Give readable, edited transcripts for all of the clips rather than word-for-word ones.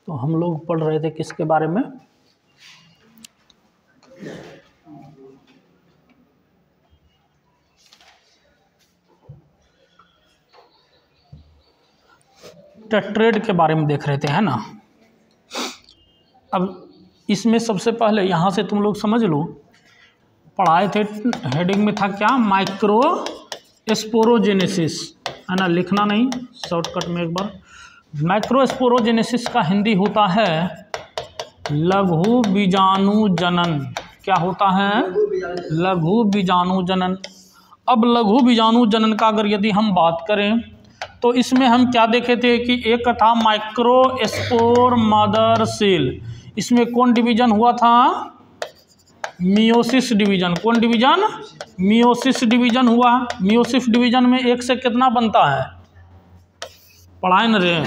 तो हम लोग पढ़ रहे थे किसके बारे में? टेट्रेड के बारे में देख रहे थे, है ना। अब इसमें सबसे पहले यहाँ से तुम लोग समझ लो, पढ़ाए थे, हेडिंग में था क्या? माइक्रो स्पोरोजेनेसिस, है ना। लिखना नहीं, शॉर्टकट में एक बार। माइक्रो स्पोरोजेनेसिस का हिंदी होता है लघु बीजाणु जनन। क्या होता है? लघु बीजाणु जनन। अब लघु बीजाणु जनन का अगर यदि हम बात करें तो इसमें हम क्या देखे थे कि एक था माइक्रो स्पोर मदर सेल। इसमें कौन डिवीजन हुआ था? Meiosis division. कौन डिवीजन? मियोसिस डिवीजन हुआ। मियोसिस डिवीजन में एक से कितना बनता है? पढ़ाए न रे।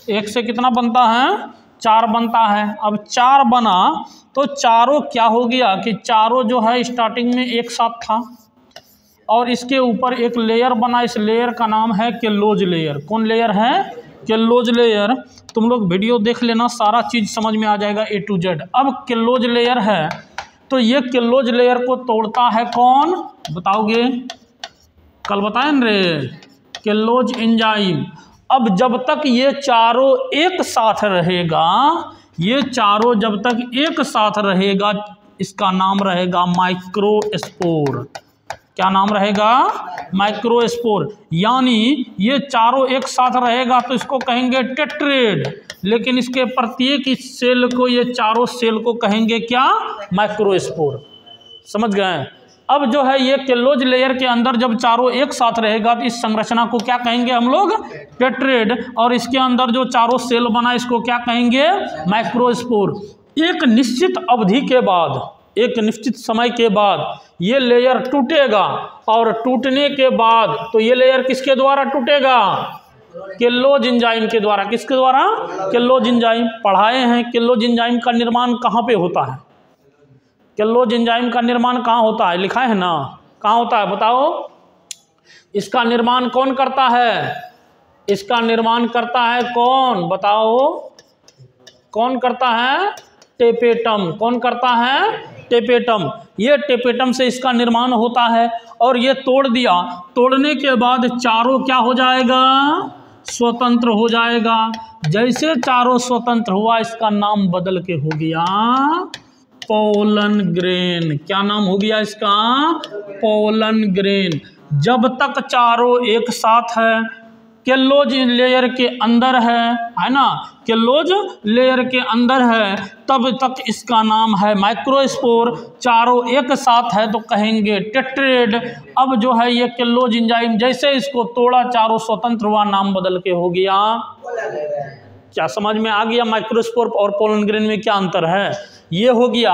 एक से कितना बनता है? 4 बनता है। अब 4 बना तो चारों क्या हो गया कि चारों जो है स्टार्टिंग में एक साथ था और इसके ऊपर एक लेयर बना। इस लेयर का नाम है केलोज लेयर। कौन लेयर है? केलोज लेयर। तुम लोग वीडियो देख लेना, सारा चीज़ समझ में आ जाएगा A to Z। अब केलोज लेयर है तो ये केलोज लेयर को तोड़ता है कौन? बताओगे? कल बताए न रे, केलोज एंजाइम। अब जब तक ये चारों एक साथ रहेगा, ये चारों जब तक एक साथ रहेगा, इसका नाम रहेगा माइक्रोस्पोर। क्या नाम रहेगा? माइक्रोस्पोर। यानी ये चारों एक साथ रहेगा तो इसको कहेंगे टेट्रेड, लेकिन इसके प्रत्येक इस सेल को, ये चारों सेल को कहेंगे क्या? माइक्रोस्पोर। समझ गए? अब जो है ये केलोज लेयर के अंदर जब चारों एक साथ रहेगा तो इस संरचना को क्या कहेंगे हम लोग? टेट्रेड। और इसके अंदर जो चारों सेल बना इसको क्या कहेंगे? माइक्रोस्पोर। एक निश्चित अवधि के बाद, एक निश्चित समय के बाद ये लेयर टूटेगा और टूटने के बाद तो ये लेयर किसके द्वारा टूटेगा? केलोज एंजाइम के द्वारा। किसके द्वारा? केलोज एंजाइम। पढ़ाए हैं केलोज एंजाइम का निर्माण कहाँ पे होता है? केलोज एंजाइम का निर्माण कहाँ होता है? लिखा है ना, कहाँ होता है बताओ? इसका निर्माण कौन करता है? इसका निर्माण करता है कौन? बताओ कौन करता है? टेपेटम। कौन करता है? टेपेटम। ये टेपेटम से इसका निर्माण होता है और ये तोड़ दिया। तोड़ने के बाद चारों क्या हो जाएगा? स्वतंत्र हो जाएगा। जैसे चारों स्वतंत्र हुआ, इसका नाम बदल के हो गया पोलन ग्रेन। क्या नाम हो गया इसका? Pollen grain. जब तक चारों एक साथ है, केलोज लेयर के अंदर है ना, केलोज लेयर के अंदर है, तब तक इसका नाम है माइक्रोस्पोर। चारों एक साथ है तो कहेंगे टेट्रेड। अब जो है ये केलोज एंजाइम जैसे इसको तोड़ा, चारों स्वतंत्र हुआ, नाम बदल के हो गया। क्या समझ में आ गया? माइक्रोस्पोर और पोलन ग्रेन में क्या अंतर है? ये हो गया।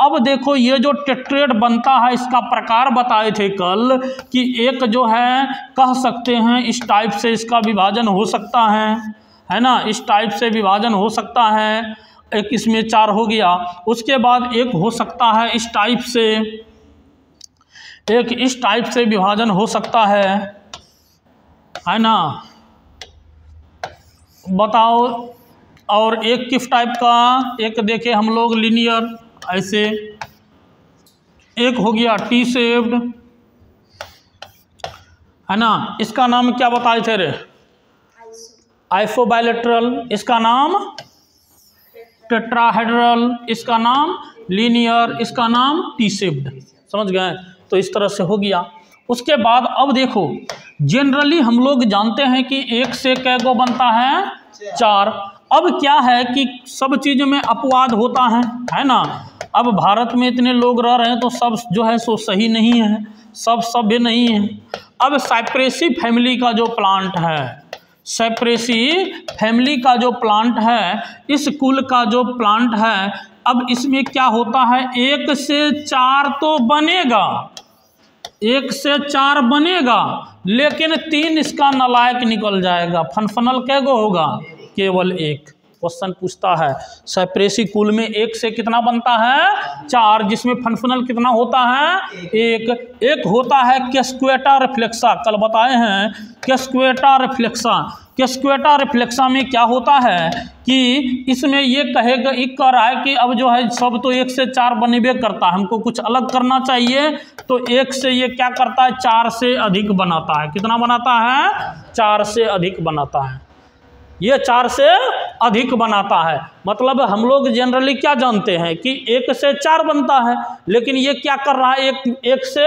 अब देखो ये जो टेट्रेड बनता है इसका प्रकार बताए थे कल कि एक जो है कह सकते हैं इस टाइप से इसका विभाजन हो सकता है ना, इस टाइप से विभाजन हो सकता है। एक इसमें 4 हो गया। उसके बाद एक हो सकता है इस टाइप से, एक इस टाइप से विभाजन हो सकता है ना। बताओ। और एक किस टाइप का? एक देखे हम लोग लीनियर ऐसे। एक हो गया टी शेप्ड, है ना। इसका नाम क्या बताए थे रे? आइसोबाइलेटरल। इसका नाम टेट्राहेड्रल। इसका नाम लीनियर। इसका नाम टी शेप्ड। समझ गए? तो इस तरह से हो गया। उसके बाद अब देखो, जनरली हम लोग जानते हैं कि एक से कै गो बनता है? 4। अब क्या है कि सब चीज़ों में अपवाद होता है ना। अब भारत में इतने लोग रह रहे हैं तो सब जो है सो सही नहीं है, सब सभ्य नहीं है। अब साइप्रेसी फैमिली का जो प्लांट है, साइप्रेसी फैमिली का जो प्लांट है, इस कुल का जो प्लांट है, अब इसमें क्या होता है? 1 से 4 तो बनेगा, 1 से 4 बनेगा, लेकिन 3 इसका नालायक निकल जाएगा। फनफनल कै गो होगा? केवल 1। क्वेश्चन पूछता है सैपरेसी कुल में 1 से कितना बनता है 4, जिसमें फनफनल कितना होता है 1। एक होता है कैस्क्वेटा रिफ्लेक्सा, कल बताए हैं कैस्क्वेटा रिफ्लेक्सा। कैस्क्वेटा रिफ्लेक्सा में क्या होता है कि इसमें ये कह रहा है कि अब जो है सब तो 1 से 4 बनेबे करता है, हमको कुछ अलग करना चाहिए, तो 1 से ये क्या करता है 4 से अधिक बनाता है। कितना बनाता है 4 से अधिक बनाता है, ये 4 से अधिक बनाता है। मतलब हम लोग जनरली क्या जानते हैं कि 1 से 4 बनता है, लेकिन ये क्या कर रहा है 1 से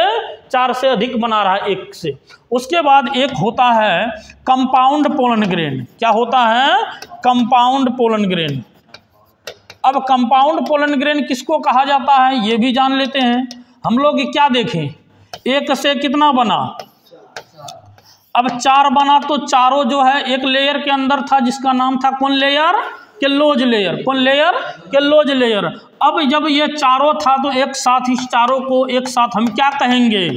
4 से अधिक बना रहा है 1 से। उसके बाद एक होता है कंपाउंड पोलन ग्रेन। क्या होता है कंपाउंड पोलन ग्रेन। अब कंपाउंड पोलन ग्रेन किसको कहा जाता है ये भी जान लेते हैं हम लोग। क्या देखें 1 से कितना बना, अब 4 बना, तो चारों जो है एक लेयर के अंदर था जिसका नाम था कौन लेयर, केलोज लेयर। कौन लेयर, केलोज लेयर। अब जब ये चारों था तो एक साथ इस चारों को एक साथ हम क्या कहेंगे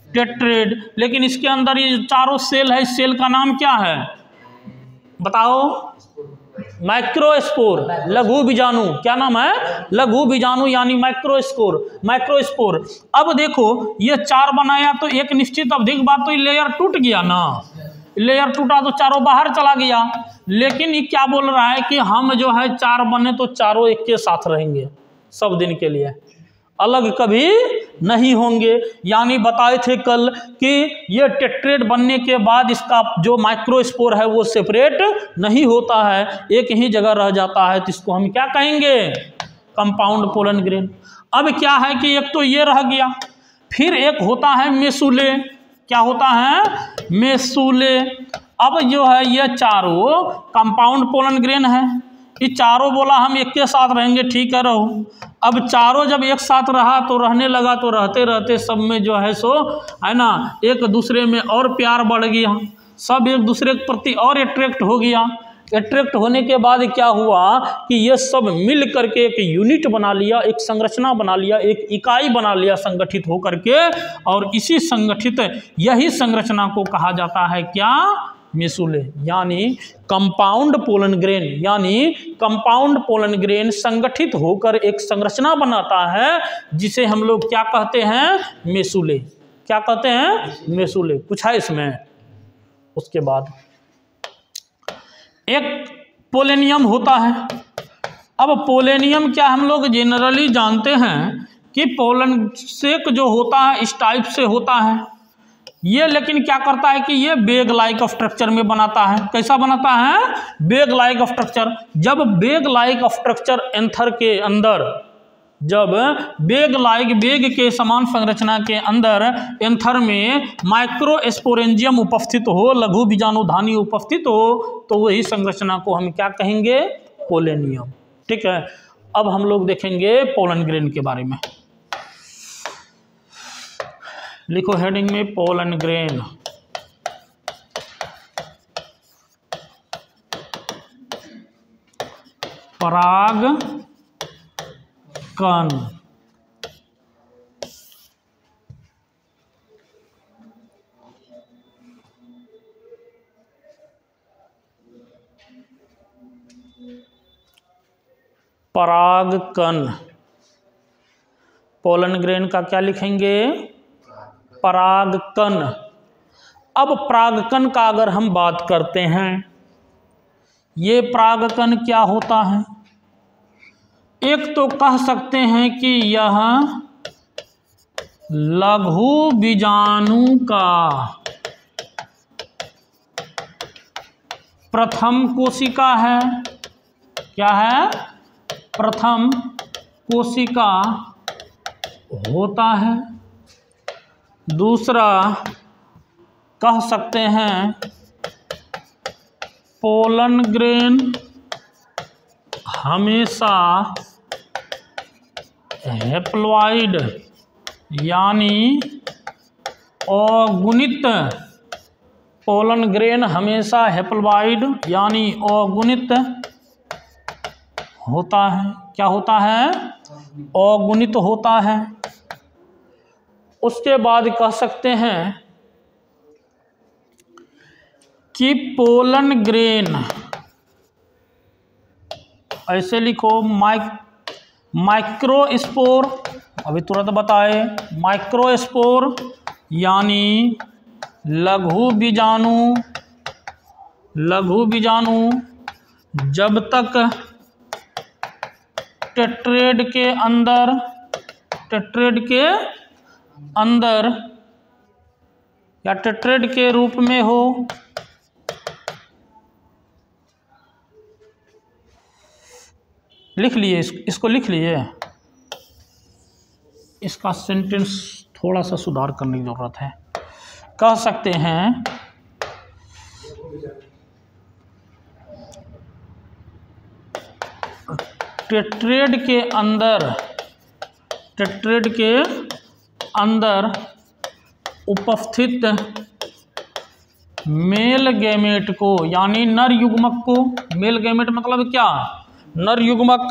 टेट्रेड। लेकिन इसके अंदर ये चारों सेल है, इस सेल का नाम क्या है बताओ, माइक्रोस्पोर, लघु बीजाणु। क्या नाम है लघु बीजाणु यानी माइक्रोस्पोर। अब देखो ये 4 बनाया तो एक निश्चित अवधि के बाद तो ये लेयर टूट गया ना, लेयर टूटा तो चारों बाहर चला गया। लेकिन ये क्या बोल रहा है कि हम जो है 4 बने तो चारों एक के साथ रहेंगे सब दिन के लिए, अलग कभी नहीं होंगे। यानी बताए थे कल कि ये टेट्रेड बनने के बाद इसका जो माइक्रोस्पोर है वो सेपरेट नहीं होता है, एक ही जगह रह जाता है, तो इसको हम क्या कहेंगे कंपाउंड पोलन ग्रेन। अब क्या है कि एक तो ये रह गया, फिर एक होता है मेसूले। क्या होता है मेसूले। अब जो है ये चारों कंपाउंड पोलन ग्रेन है, ये चारों बोला हम एक के साथ रहेंगे, ठीक है रहो। अब चारों जब एक साथ रहा तो रहने लगा, तो रहते रहते सब में जो है सो है ना एक दूसरे में और प्यार बढ़ गया, सब एक दूसरे के प्रति और अट्रैक्ट हो गया। अट्रैक्ट होने के बाद क्या हुआ कि ये सब मिल करके एक यूनिट बना लिया, एक संरचना बना लिया, एक इकाई बना लिया संगठित होकर के। और इसी संगठित यही संरचना को कहा जाता है क्या मेसूले, यानी कंपाउंड पोलन ग्रेन। यानी कंपाउंड पोलन ग्रेन संगठित होकर एक संरचना बनाता है जिसे हम लोग क्या कहते हैं मेसूले। क्या कहते हैं मेसूले। कुछ है इसमें। उसके बाद एक पोलेनियम होता है। अब पोलेनियम क्या हम लोग जनरली जानते हैं कि पोलन सेक जो होता है इस टाइप से होता है ये, लेकिन क्या करता है कि ये बेग लाइक स्ट्रक्चर में बनाता है। कैसा बनाता है बेग लाइक स्ट्रक्चर। जब बेग लाइक स्ट्रक्चर एंथर के अंदर, जब बेग के समान संरचना के अंदर एंथर में माइक्रोस्पोरेंजियम उपस्थित हो, लघु बीजाणुधानी उपस्थित हो, तो वही संरचना को हम क्या कहेंगे पोलेनियम। ठीक है। अब हम लोग देखेंगे पोलन ग्रेन के बारे में। लिखो हेडिंग में पोलन ग्रेन। पराग कण। पराग कण। पोलन ग्रेन का क्या लिखेंगे परागकण। अब परागकण का अगर हम बात करते हैं, ये परागकण क्या होता है। एक तो कह सकते हैं कि यह लघु बीजाणु का प्रथम कोशिका है। क्या है प्रथम कोशिका होता है। दूसरा कह सकते हैं पोलन ग्रेन हमेशा हैप्लॉइड यानी अगुणित। पोलन ग्रेन हमेशा हैप्लॉइड यानी अगुणित होता है। क्या होता है अगुणित होता है। उसके बाद कह सकते हैं कि पोलन ग्रेन ऐसे लिखो माइक्रोस्पोर, अभी तुरंत बताए, माइक्रोस्पोर यानी लघु बीजाणु। लघु बीजाणु जब तक टेट्रेड के अंदर या टेट्रेड के रूप में हो, लिख लिए, इसको लिख लिए। इसका सेंटेंस थोड़ा सा सुधार करने की जरूरत है। कह सकते हैं टेट्रेड के अंदर उपस्थित मेल गैमेट को, यानी नर युग्मक को, मेल गैमेट मतलब क्या, नर युग्मक,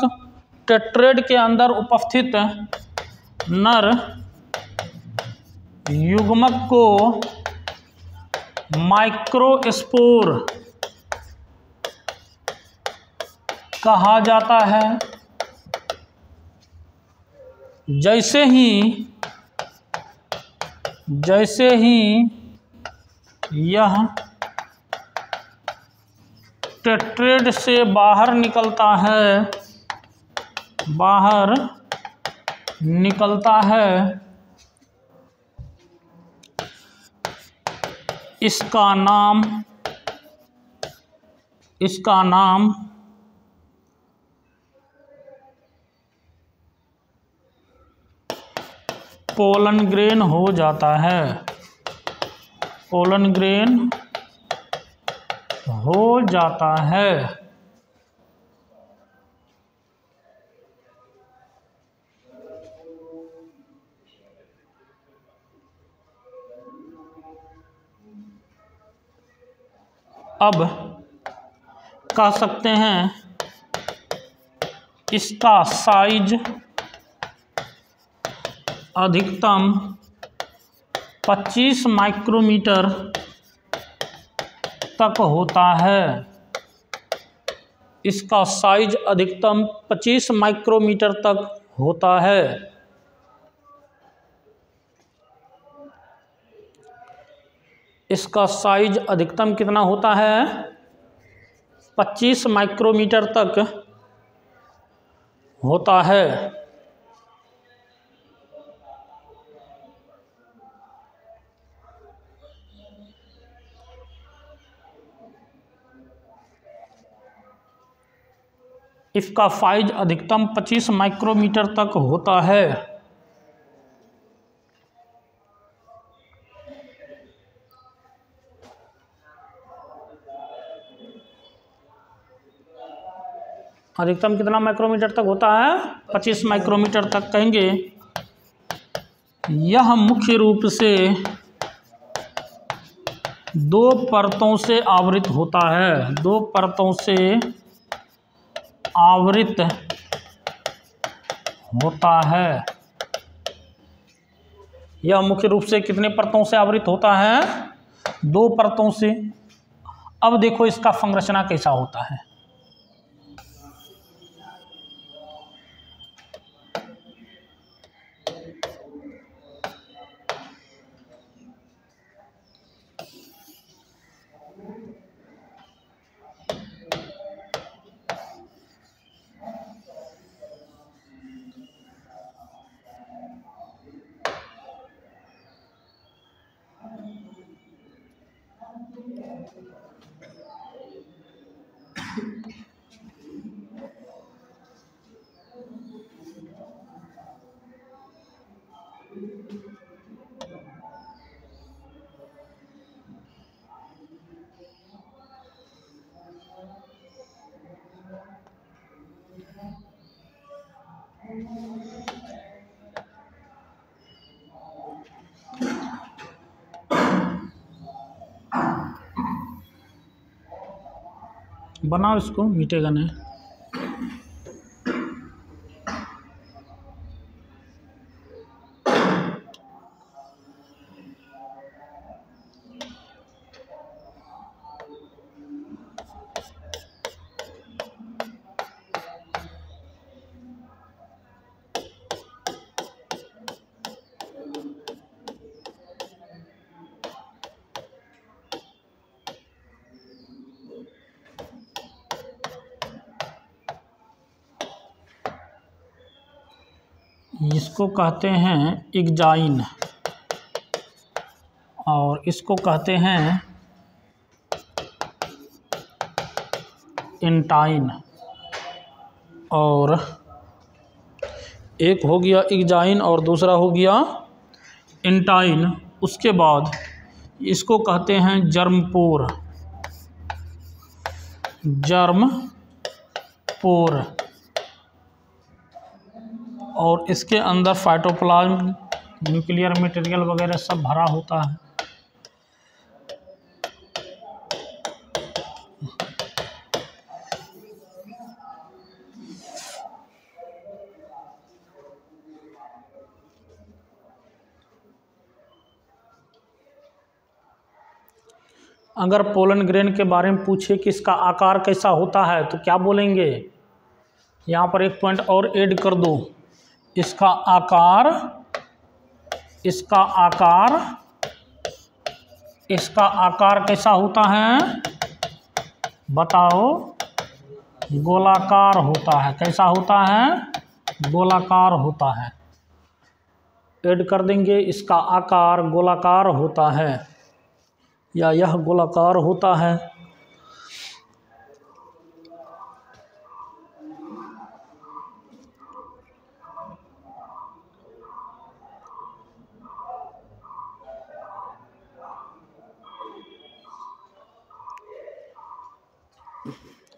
टेट्रेड के अंदर उपस्थित नर युग्मक को माइक्रोस्पोर कहा जाता है। जैसे ही यह टेट्रेड से बाहर निकलता है, इसका नाम पोलन ग्रेन हो जाता है। पोलन ग्रेन हो जाता है। अब कह सकते हैं इसका साइज अधिकतम 25 माइक्रोमीटर तक होता है। इसका साइज अधिकतम 25 माइक्रोमीटर तक होता है। इसका साइज अधिकतम कितना होता है? 25 माइक्रोमीटर तक होता है। इसका साइज अधिकतम 25 माइक्रोमीटर तक होता है। अधिकतम कितना माइक्रोमीटर तक होता है? 25 माइक्रोमीटर तक कहेंगे। यह मुख्य रूप से 2 परतों से आवृत होता है। 2 परतों से आवृत होता है। यह मुख्य रूप से कितने परतों से आवृत होता है? 2 परतों से। अब देखो इसका संरचना कैसा होता है। बनाओ इसको, मिटेगा नहीं। इसको कहते हैं इग्जाइन और इसको कहते हैं इंटाइन। और एक हो गया इग्जाइन और दूसरा हो गया इंटाइन। उसके बाद इसको कहते हैं जर्मपोर, जर्मपोर। और इसके अंदर फाइटोप्लाज्म, न्यूक्लियर मटेरियल वगैरह सब भरा होता है। अगर पोलन ग्रेन के बारे में पूछे कि इसका आकार कैसा होता है तो क्या बोलेंगे? यहाँ पर एक पॉइंट और ऐड कर दो, इसका आकार कैसा होता है? बताओ। गोलाकार होता है। कैसा होता है? गोलाकार होता है। ऐड कर देंगे, इसका आकार गोलाकार होता है या यह गोलाकार होता है।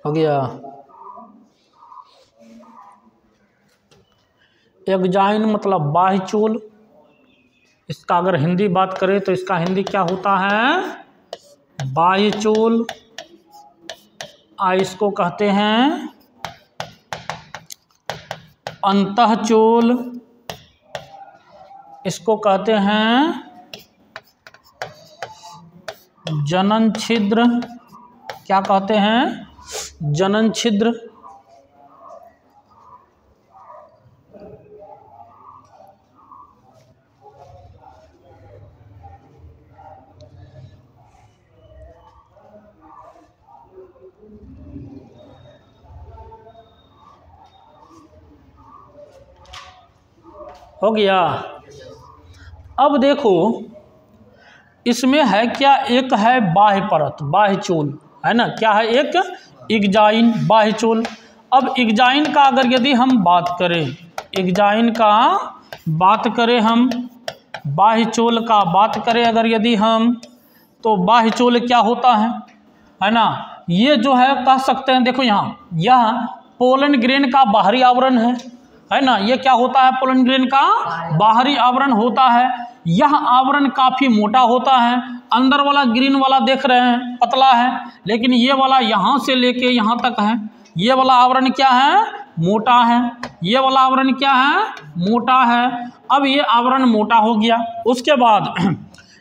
हो गया। एग्जाइन मतलब बाह्यचूल। इसका अगर हिंदी बात करें तो इसका हिंदी क्या होता है? बाह्यचूल। इसको कहते हैं अंतःचूल। इसको कहते हैं जनन छिद्र। क्या कहते हैं? जनन छिद्र। हो गया। अब देखो इसमें है क्या? एक है बाह्य परत, बाह्यचूल है ना। क्या है? एक इग्जाइन, बाह्यचूल। अब इग्जाइन का अगर यदि हम बात करें, इग्जाइन का बात करें हम, बाह्यचूल का बात करें अगर यदि हम, तो बाह्यचूल क्या होता है ना। ये जो है कह सकते हैं, देखो यहाँ, यह पोलन ग्रेन का बाहरी आवरण है ना। ये क्या होता है? पोलन ग्रेन का बाहरी आवरण होता है। यह आवरण काफ़ी मोटा होता है। अंदर वाला ग्रीन वाला देख रहे हैं पतला है, लेकिन ये वाला यहाँ से लेके यहाँ तक है। ये वाला आवरण क्या है? मोटा है। ये वाला आवरण क्या है? मोटा है। अब ये आवरण मोटा हो गया। उसके बाद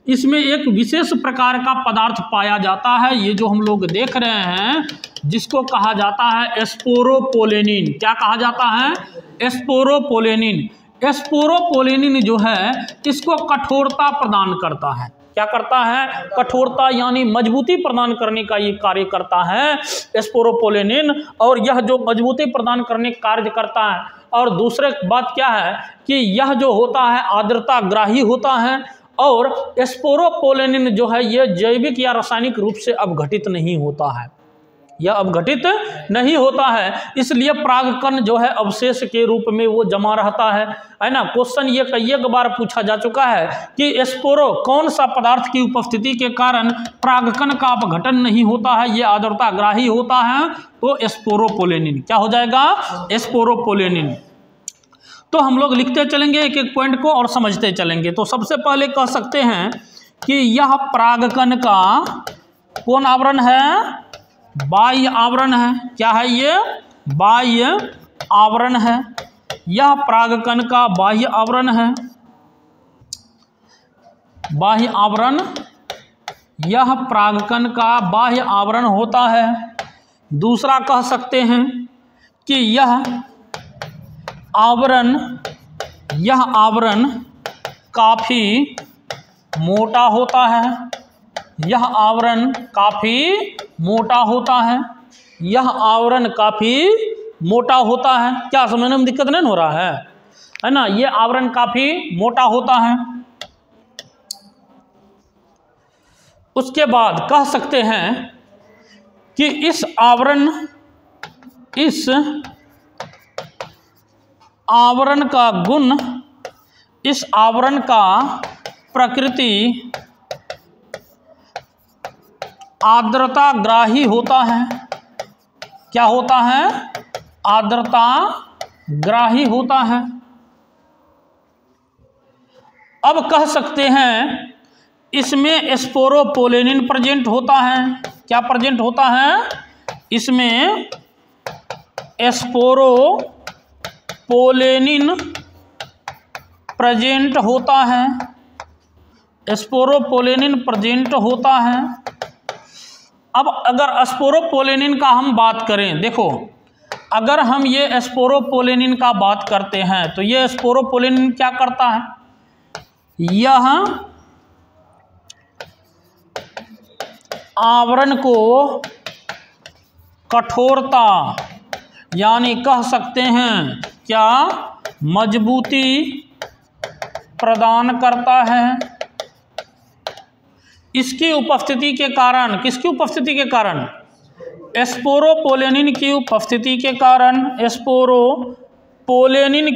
इसमें एक विशेष प्रकार का पदार्थ पाया जाता है, ये जो हम लोग देख रहे हैं, जिसको कहा जाता है स्पोरोपोलेनिन। क्या कहा जाता है? स्पोरोपोलेनिन। स्पोरोपोलेनिन जो है इसको कठोरता प्रदान करता है। क्या करता है? कठोरता यानी मजबूती प्रदान करने का ये कार्य करता है स्पोरोपोलेनिन। और यह जो मजबूती प्रदान करने का कार्य करता है, और दूसरे बात क्या है कि यह जो होता है आर्द्रता ग्राही होता है। और स्पोरोपोलेनिन जो है ये जैविक या रासायनिक रूप से अपघटित नहीं होता है, यह अपघटित नहीं होता है, इसलिए परागकण जो है अवशेष के रूप में वो जमा रहता है ना। क्वेश्चन ये कई बार पूछा जा चुका है कि स्पोरो कौन सा पदार्थ की उपस्थिति के कारण परागकण का अपघटन नहीं होता है, ये आर्द्रता ग्राही होता है, तो स्पोरोपोलेनिन। क्या हो जाएगा? स्पोरोपोलेनिन। तो हम लोग लिखते चलेंगे एक एक पॉइंट को और समझते चलेंगे। तो सबसे पहले कह सकते हैं कि यह परागकण का कौन आवरण है? बाह्य आवरण है। क्या है ये? बाह्य आवरण है। यह परागकण का बाह्य आवरण है। बाह्य आवरण, यह परागकण का बाह्य आवरण होता है। दूसरा कह सकते हैं कि यह आवरण काफ़ी मोटा होता है। यह आवरण काफ़ी मोटा होता है। यह आवरण काफ़ी मोटा होता है। क्या समझने में दिक्कत नहीं हो रहा है है ना, ये आवरण काफी मोटा होता है। उसके बाद कह सकते हैं कि इस आवरण का गुण, इस आवरण का प्रकृति आर्द्रता ग्राही होता है। क्या होता है? आर्द्रता ग्राही होता है। अब कह सकते हैं इसमें स्पोरोपोलेनिन प्रेजेंट होता है। क्या प्रेजेंट होता है? इसमें स्पोरोपोलेनिन प्रेजेंट होता है। स्पोरोपोलेनिन प्रेजेंट होता है। अब अगर स्पोरोपोलेनिन का हम बात करें, देखो अगर हम ये स्पोरोपोलेनिन का बात करते हैं तो ये स्पोरोपोलेनिन क्या करता है? यह आवरण को कठोरता, यानी कह सकते हैं क्या, मजबूती प्रदान करता है। इसकी उपस्थिति के कारण, किसकी उपस्थिति के कारण? स्पोरोपोलेनिन की उपस्थिति के कारण, स्पोरोपोलेनिन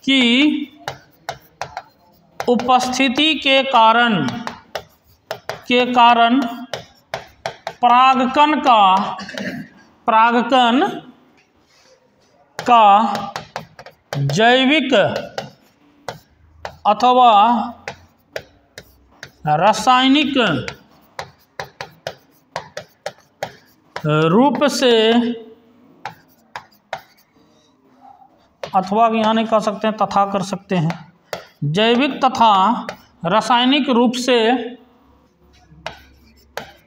की उपस्थिति के कारण परागकण का जैविक अथवा रासायनिक रूप से, अथवा यहाँ नहीं कह सकते हैं, तथा कर सकते हैं, जैविक तथा रासायनिक रूप से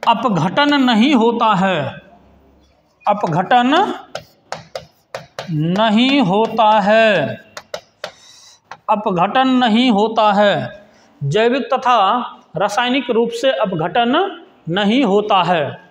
अपघटन नहीं होता है। अपघटन नहीं होता है। अपघटन नहीं होता है। जैविक तथा रासायनिक रूप से अपघटन नहीं होता है।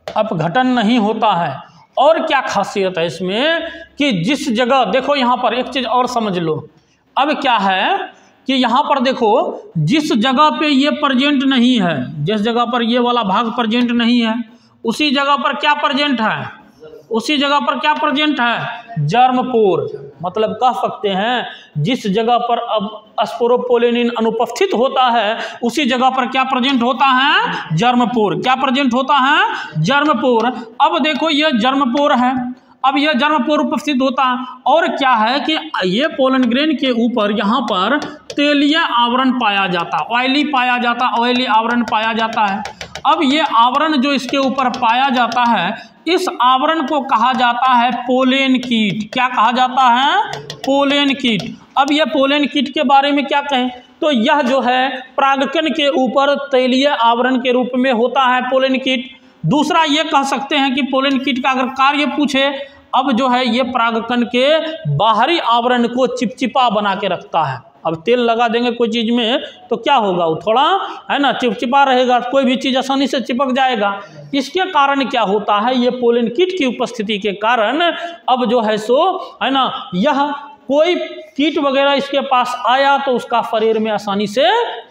अपघटन नहीं होता है। और क्या खासियत है इसमें कि जिस जगह, देखो यहाँ पर एक चीज और समझ लो। अब क्या है कि यहाँ पर देखो, जिस जगह पे ये प्रेजेंट नहीं है, जिस जगह पर ये वाला भाग प्रेजेंट नहीं है, उसी जगह पर क्या प्रेजेंट है? उसी जगह पर क्या प्रेजेंट है? जर्मपोर। मतलब कह सकते हैं जिस जगह पर अब स्पोरोपोलेनिन अनुपस्थित होता है, उसी जगह पर क्या प्रेजेंट होता है? जर्मपोर। क्या प्रेजेंट होता है? जर्मपोर। अब देखो ये जर्मपोर है। अब यह जर्मपोर उपस्थित होता है। और क्या है कि ये पोलन ग्रेन के ऊपर यहाँ पर तेलीय आवरण पाया जाता है, ऑयली पाया जाता, ऑयली आवरण पाया जाता है। अब ये आवरण जो इसके ऊपर पाया जाता है, इस आवरण को कहा जाता है पोलेन कीट। क्या कहा जाता है? पोलेन कीट। अब यह पोलेन कीट के बारे में क्या कहें तो यह जो है परागकण के ऊपर तेलीय आवरण के रूप में होता है पोलेन कीट। दूसरा ये कह सकते हैं कि पोलेन कीट का अगर कार्य पूछे, अब जो है ये परागकण के बाहरी आवरण को चिपचिपा बना के रखता है। अब तेल लगा देंगे कोई चीज़ में तो क्या होगा, वो थोड़ा है ना चिपचिपा रहेगा, कोई भी चीज़ आसानी से चिपक जाएगा। इसके कारण क्या होता है, ये पोलेन कीट की उपस्थिति के कारण अब जो है सो है ना, यह कोई कीट वगैरह इसके पास आया तो उसका शरीर में आसानी से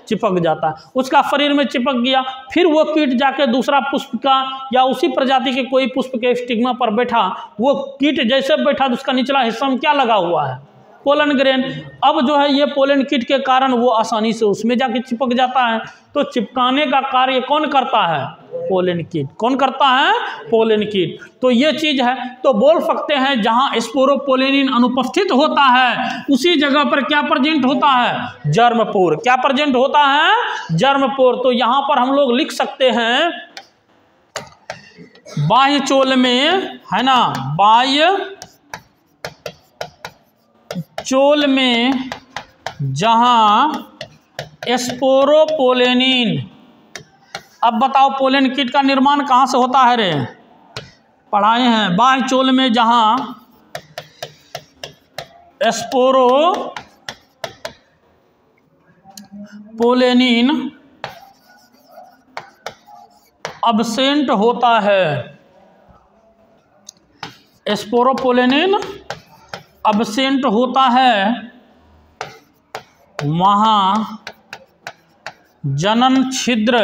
चिपक जाता है। उसका शरीर में चिपक गया, फिर वो कीट जाके दूसरा पुष्प का या उसी प्रजाति के कोई पुष्प के स्टिग्मा पर बैठा, वो कीट जैसे बैठा तो उसका निचला हिस्सा में क्या लगा हुआ है? Pollen grain. अब जो है ये पोलन कीट के कारण वो आसानी से उसमें जाके चिपक जाता है। तो चिपकाने का कार्य कौन करता है? पोलन कीट। कौन करता है? पोलन कीट। तो ये चीज है। तो बोल सकते हैं जहां स्पोरोपोलेनिन अनुपस्थित होता है उसी जगह पर क्या प्रेजेंट होता है? जर्मपोर। क्या प्रेजेंट होता है? जर्मपोर। तो यहां पर हम लोग लिख सकते हैं बाह्य चोल में, है ना, बाह्य चोल में जहां स्पोरोपोलेनिन, अब बताओ पोलेन कीट का निर्माण कहां से होता है रे? पढ़ाए हैं। बाह्य चोल में जहां स्पोरोपोलेनिन अब्सेंट होता है। स्पोरोपोलेनिन अब्सेंट होता है वहाँ जनन छिद्र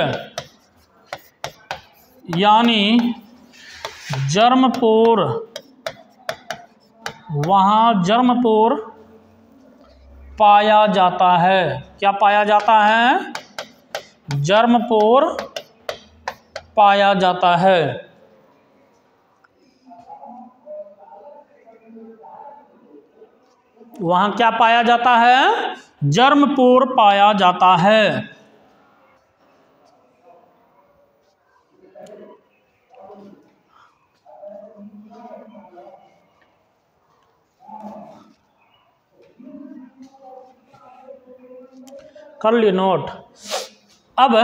यानी जर्मपोर, वहाँ जर्मपोर पाया जाता है। क्या पाया जाता है? जर्मपोर पाया जाता है। वहाँ क्या पाया जाता है? जर्मपोर पाया जाता है। कर लिए नोट। अब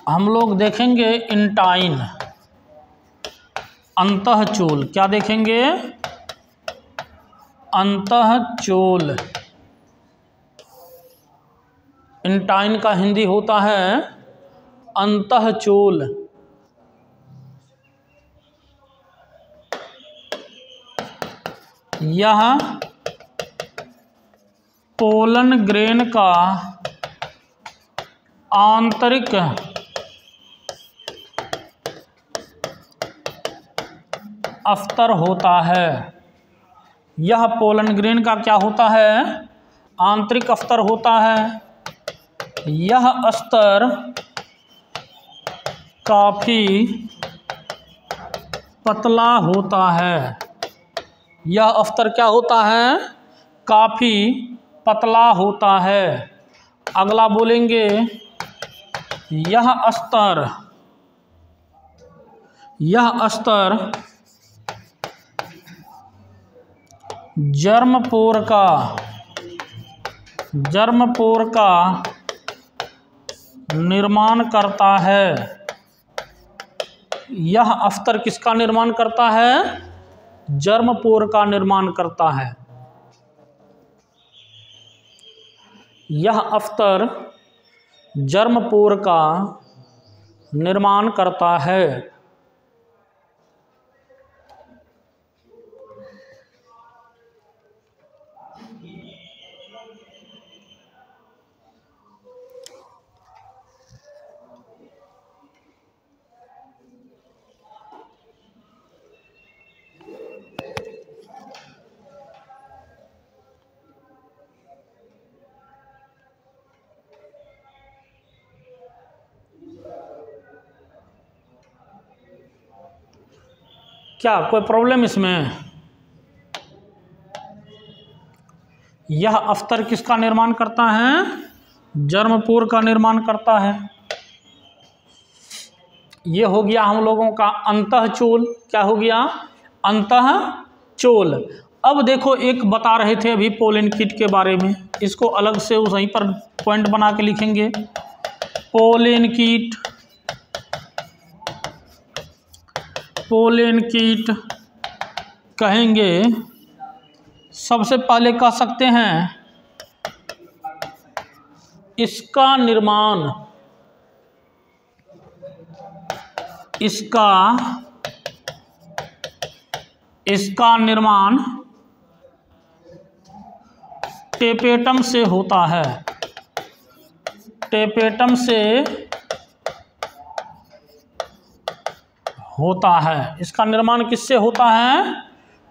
हम लोग देखेंगे इंटाइन, अंतःचूल। क्या देखेंगे? अंतःचूल। इंटाइन का हिंदी होता है अंतःचूल। यह पोलन ग्रेन का आंतरिक अस्तर होता है। यह पोलन ग्रेन का क्या होता है? आंतरिक अस्तर होता है। यह अस्तर काफी पतला होता है। यह अस्तर क्या होता है? काफी पतला होता है। अगला बोलेंगे यह अस्तर जर्मपोर का निर्माण करता है। यह अस्तर किसका निर्माण करता है? जर्मपोर का निर्माण करता है। यह अस्तर जर्मपोर का निर्माण करता है। क्या कोई प्रॉब्लम इसमें? यह अस्तर किसका निर्माण करता है? जर्मपोर का निर्माण करता है। ये हो गया हम लोगों का अंतःचूल। क्या हो गया? अंतःचूल। अब देखो एक बता रहे थे अभी पोलन कीट के बारे में, इसको अलग से वहीं पर पॉइंट बना के लिखेंगे। पोलन कीट कहेंगे, सबसे पहले कह सकते हैं इसका निर्माण टेपेटम से होता है। टेपेटम से होता है। इसका निर्माण किससे होता है?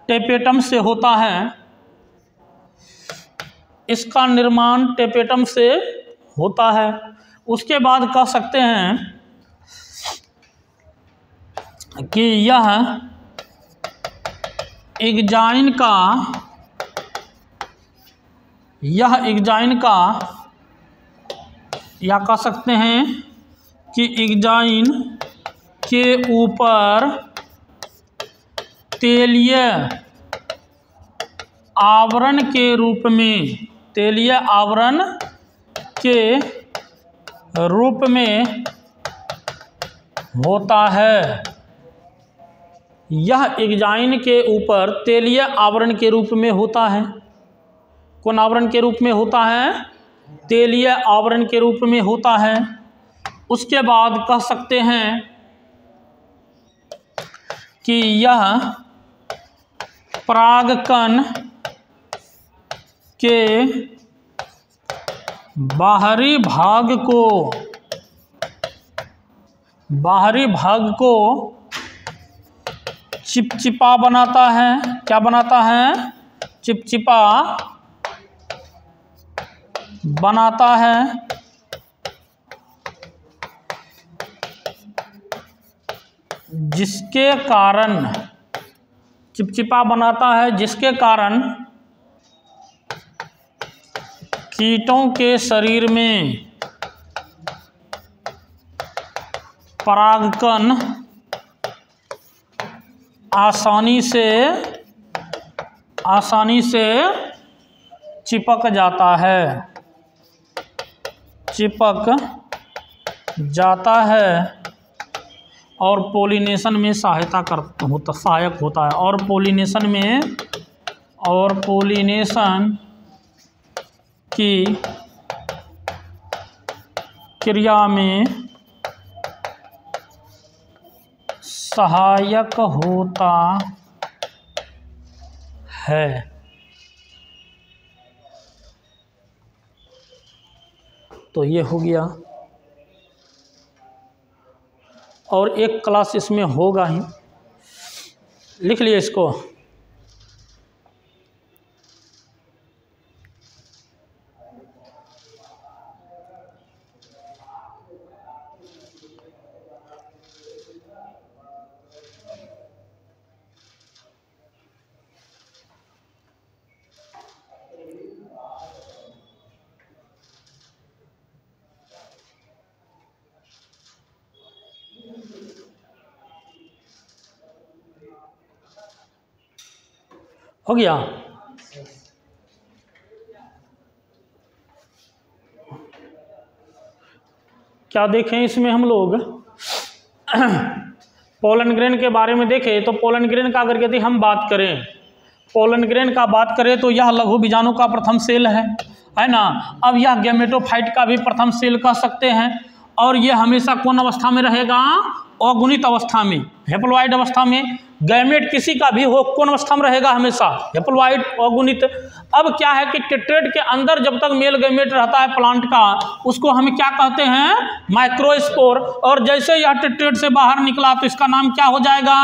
टेपेटम से होता है। इसका निर्माण टेपेटम से होता है। उसके बाद कह सकते हैं कि यह इग्जाइन का या कह सकते हैं कि इग्जाइन के ऊपर तेलीय आवरण के रूप में होता है। यह एंजाइम के ऊपर तेलीय आवरण के रूप में होता है। कौन आवरण के रूप में होता है? तेलीय आवरण के रूप में होता है। उसके बाद कह सकते हैं कि यह परागकण के बाहरी भाग को चिपचिपा बनाता है। क्या बनाता है? चिपचिपा बनाता है, जिसके कारण चिपचिपा बनाता है, जिसके कारण कीटों के शरीर में परागकण आसानी से चिपक जाता है और पोलिनेशन में सहायक होता है। और पोलिनेशन की क्रिया में सहायक होता है। तो ये हो गया, और एक क्लास इसमें होगा ही, लिख लिए इसको। हो गया। क्या देखें इसमें हम लोग पोलन ग्रेन के बारे में देखें तो पोलन ग्रेन का अगर यदि हम बात करें, पोलन ग्रेन का बात करें तो यह लघु बीजाणु का प्रथम सेल है ना। अब यह गैमेटोफाइट का भी प्रथम सेल कह सकते हैं। और यह हमेशा कौन अवस्था में रहेगा? अगुणित अवस्था में, हेप्लॉइड अवस्था में। गैमेट किसी का भी हो, कौन अवस्था में रहेगा? हमेशा हेप्लॉइड, अगुणित। अब क्या है कि टेट्रेड के अंदर जब तक मेल गैमेट रहता है प्लांट का, उसको हम क्या कहते हैं? माइक्रोस्पोर। और जैसे यह टेट्रेड से बाहर निकला तो इसका नाम क्या हो जाएगा?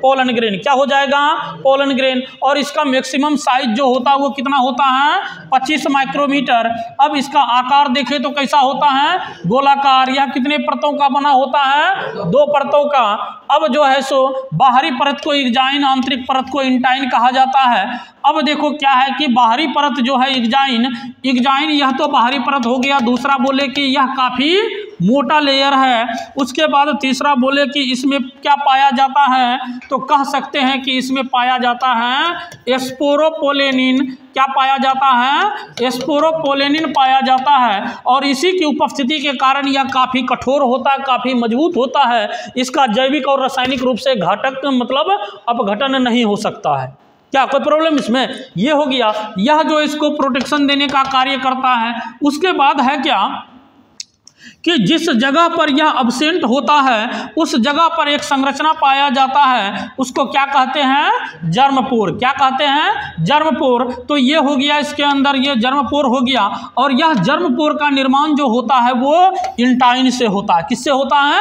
Pollen grain. क्या हो जाएगा? Pollen grain. और इसका मैक्सिमम साइज जो होता है वो कितना होता है? 25 माइक्रोमीटर। अब इसका आकार देखें तो कैसा होता है? गोलाकार। यह कितने परतों का बना होता है? 2 परतों का। अब जो है सो बाहरी परत को एग्जाइन, आंतरिक परत को इंटाइन कहा जाता है। अब देखो क्या है कि बाहरी परत जो है एग्जाइन, यह तो बाहरी परत हो गया। दूसरा बोले कि यह काफी मोटा लेयर है। उसके बाद तीसरा बोले कि इसमें क्या पाया जाता है, तो कह सकते हैं कि इसमें पाया जाता है स्पोरोपोलेनिन। क्या पाया जाता है? स्पोरोपोलेनिन पाया जाता है। और इसी की उपस्थिति के कारण यह काफ़ी कठोर होता है, काफ़ी मजबूत होता है। इसका जैविक और रासायनिक रूप से घटक मतलब अपघटन नहीं हो सकता है। क्या कोई प्रॉब्लम इसमें? ये हो गया। यह जो इसको प्रोटेक्शन देने का कार्य करता है। उसके बाद है क्या कि जिस जगह पर यह अब्सेंट होता है उस जगह पर एक संरचना पाया जाता है, उसको क्या कहते हैं? जर्मपोर। क्या कहते हैं? जर्मपोर। तो ये हो गया, इसके अंदर ये जर्मपोर हो गया। और यह जर्मपोर का निर्माण जो होता है वो इंटाइन से होता है। किससे होता है?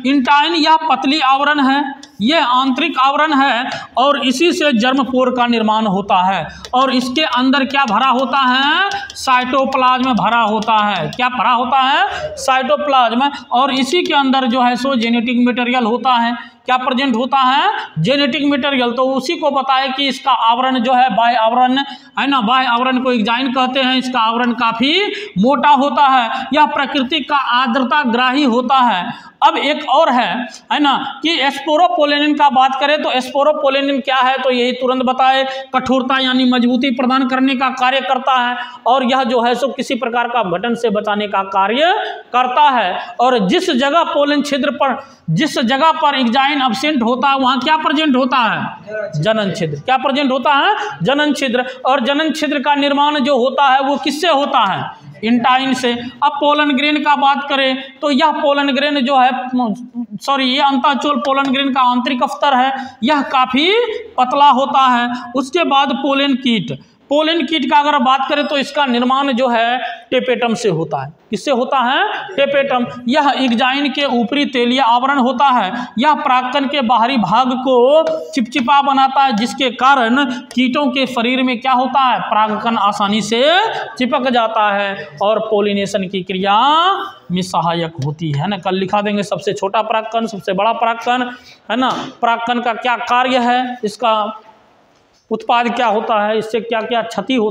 इंटाइन। यह पतली आवरण है, यह आंतरिक आवरण है, और इसी से जर्मपोर का निर्माण होता है। और इसके अंदर क्या भरा होता है? साइटोप्लाज्म भरा होता है। क्या भरा होता है? साइटोप्लाज्म। और इसी के अंदर जो है सो जेनेटिक मटेरियल होता है। क्या प्रेजेंट होता है? Genetic material. तो उसी को बताए कि इसका आवरण जो है बाह्य आवरण है ना, बाह्य आवरण को एग्जाइन कहते हैं। इसका आवरण काफी मोटा होता है। यह प्रकृति का आर्द्रता ग्राही होता है। अब एक और है ना कि स्पोरोपोलेनिन का बात करें तो स्पोरोपोलेनिन क्या है, तो यही तुरंत बताए, कठोरता यानी मजबूती प्रदान करने का कार्य करता है, और यह जो है सो किसी प्रकार का घटन से बचाने का कार्य करता है। और जिस जगह पोलन छिद्र पर, जिस जगह पर एंजाइम एब्सेंट होता है वहां क्या प्रेजेंट होता है, जनन छिद्र। क्या प्रेजेंट होता है, जनन छिद्र। और जनन छिद्र का निर्माण जो होता है वो किससे होता है, इंटाइन से। अब पोलन ग्रेन का बात करें तो यह पोलन ग्रेन जो है, सॉरी ये अंताचोल पोलन ग्रेन का आंतरिक स्तर है, यह काफी पतला होता है। उसके बाद पोलन कीट, पोलन कीट का अगर बात करें तो इसका निर्माण जो है टेपेटम से होता है। किससे होता है, टेपेटम। यह एंजाइम के ऊपरी तेलीय आवरण होता है, यह परागकण के बाहरी भाग को चिपचिपा बनाता है, जिसके कारण कीटों के शरीर में क्या होता है, परागकण आसानी से चिपक जाता है और पोलिनेशन की क्रिया में सहायक होती है ना। कल लिखा देंगे सबसे छोटा परागकण, सबसे बड़ा परागकण, है ना। परागकण का क्या कार्य है, इसका उत्पाद क्या होता है, इससे क्या क्या क्षति होती है।